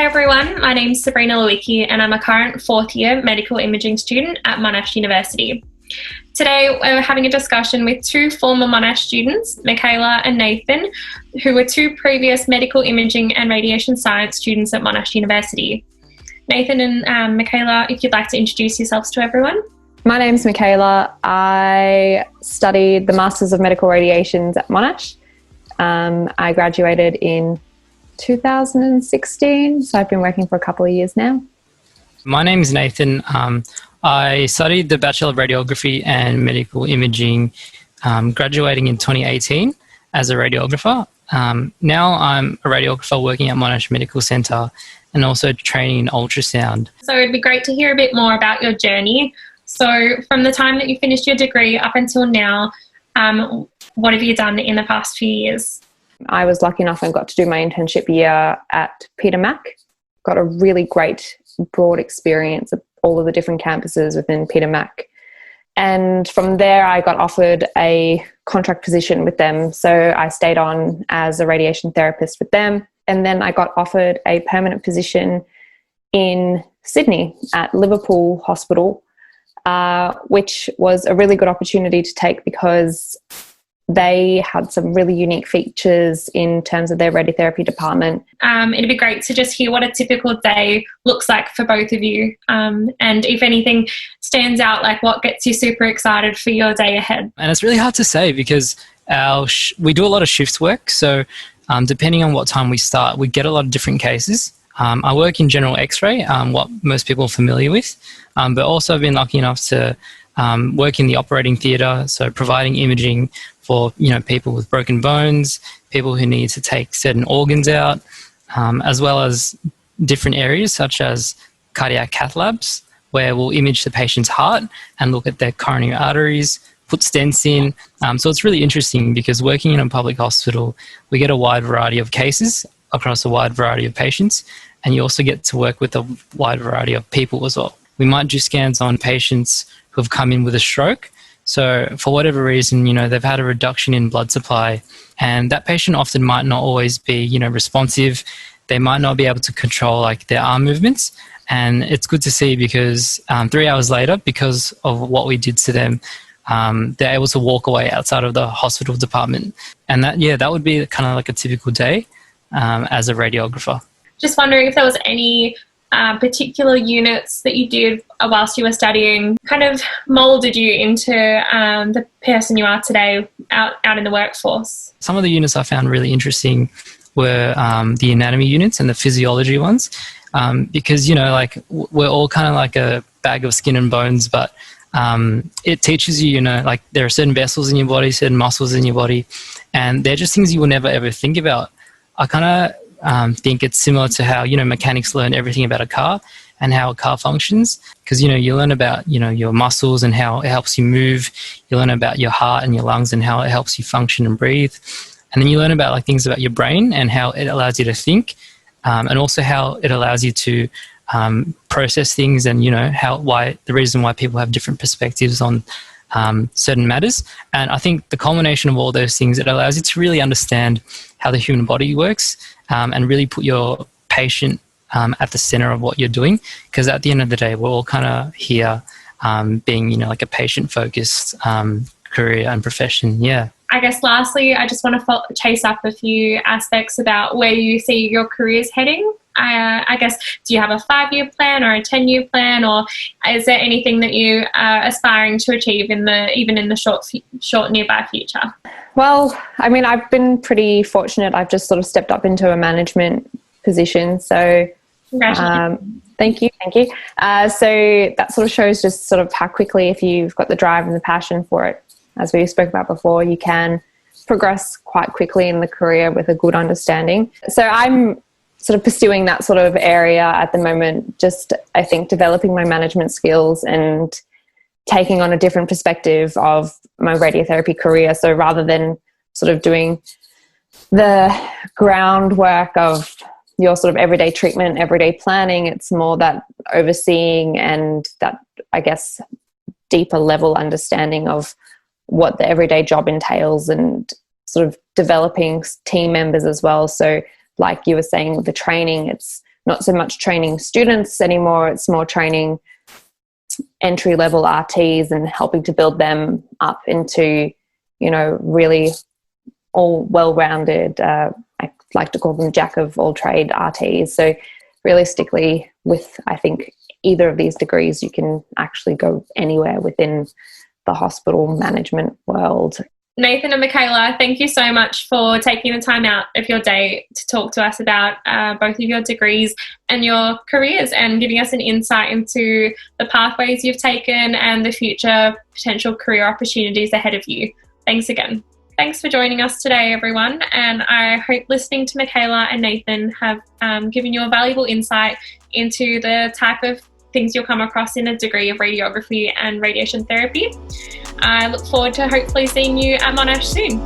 Hi everyone, my name's Sabrina and I'm a current fourth year medical imaging student at Monash University. Today we're having a discussion with two former Monash students, Mikayla and Nathan, who were two previous medical imaging and radiation science students at Monash University. Nathan and Mikayla, if you'd like to introduce yourselves to everyone. My name's Mikayla. I studied the Masters of Medical Radiations at Monash. I graduated in 2016, so I've been working for a couple of years now. My name is Nathan. I studied the Bachelor of Radiography and Medical Imaging, graduating in 2018 as a radiographer. Now I'm a radiographer working at Monash Medical Centre and also training in ultrasound. So it'd be great to hear a bit more about your journey. So from the time that you finished your degree up until now, what have you done in the past few years? I was lucky enough and got to do my internship year at Peter Mac. Got a really great broad experience of all of the different campuses within Peter Mac. And from there I got offered a contract position with them. So I stayed on as a radiation therapist with them. And then I got offered a permanent position in Sydney at Liverpool Hospital, which was a really good opportunity to take because they had some really unique features in terms of their radiotherapy department. It'd be great to just hear what a typical day looks like for both of you. And if anything stands out, like what gets you super excited for your day ahead? And it's really hard to say because we do a lot of shifts work. So depending on what time we start, we get a lot of different cases. I work in general X-ray, what most people are familiar with, but also I've been lucky enough to work in the operating theatre, so providing imaging for people with broken bones, people who need to take certain organs out, as well as different areas such as cardiac cath labs, where we'll image the patient's heart and look at their coronary arteries, put stents in. So it's really interesting because working in a public hospital, we get a wide variety of cases across a wide variety of patients, and you also get to work with a wide variety of people as well. We might do scans on patients who have come in with a stroke. So for whatever reason, they've had a reduction in blood supply, and that patient often might not always be, responsive. They might not be able to control their arm movements. And it's good to see because 3 hours later, because of what we did to them, they're able to walk away outside of the hospital department. And that would be kind of like a typical day as a radiographer. Just wondering if there was any particular units that you did whilst you were studying kind of moulded you into the person you are today out in the workforce? Some of the units I found really interesting were the anatomy units and the physiology ones, because, we're all kind of like a bag of skin and bones, but it teaches you, there are certain vessels in your body, certain muscles in your body, and they're just things you will never ever think about. I kind of think it's similar to how, mechanics learn everything about a car and how a car functions. Because, you learn about, your muscles and how it helps you move. You learn about your heart and your lungs and how it helps you function and breathe. And then you learn about things about your brain and how it allows you to think, and also how it allows you to process things and, the reason why people have different perspectives on certain matters. And I think the culmination of all those things, it allows you to really understand how the human body works, and really put your patient at the center of what you're doing. Because at the end of the day, we're all kind of here being, a patient-focused career and profession. Yeah. I guess lastly, I just want to chase up a few aspects about where you see your careers heading. I guess, do you have a 5-year plan or a 10-year plan, or is there anything that you are aspiring to achieve even in the short nearby future? Well, I've been pretty fortunate. I've just sort of stepped up into a management position. So congratulations. Thank you. So that sort of shows just sort of how quickly, if you've got the drive and the passion for it, as we spoke about before, you can progress quite quickly in the career with a good understanding. So I'm sort of pursuing that sort of area at the moment, just I think developing my management skills and taking on a different perspective of my radiotherapy career. So rather than sort of doing the groundwork of your sort of everyday treatment, everyday planning, it's more that overseeing and that, I guess, deeper level understanding of what the everyday job entails and sort of developing team members as well. So like you were saying with the training, it's not so much training students anymore, it's more training entry-level RTs and helping to build them up into, really all well-rounded, I like to call them jack of all trade RTs. So realistically, with, I think, either of these degrees, you can actually go anywhere within the hospital management world. Nathan and Mikayla, thank you so much for taking the time out of your day to talk to us about both of your degrees and your careers, and giving us an insight into the pathways you've taken and the future potential career opportunities ahead of you. Thanks again. Thanks for joining us today, everyone, and I hope listening to Mikayla and Nathan have given you a valuable insight into the type of things you'll come across in a degree of radiography and radiation therapy. I look forward to hopefully seeing you at Monash soon.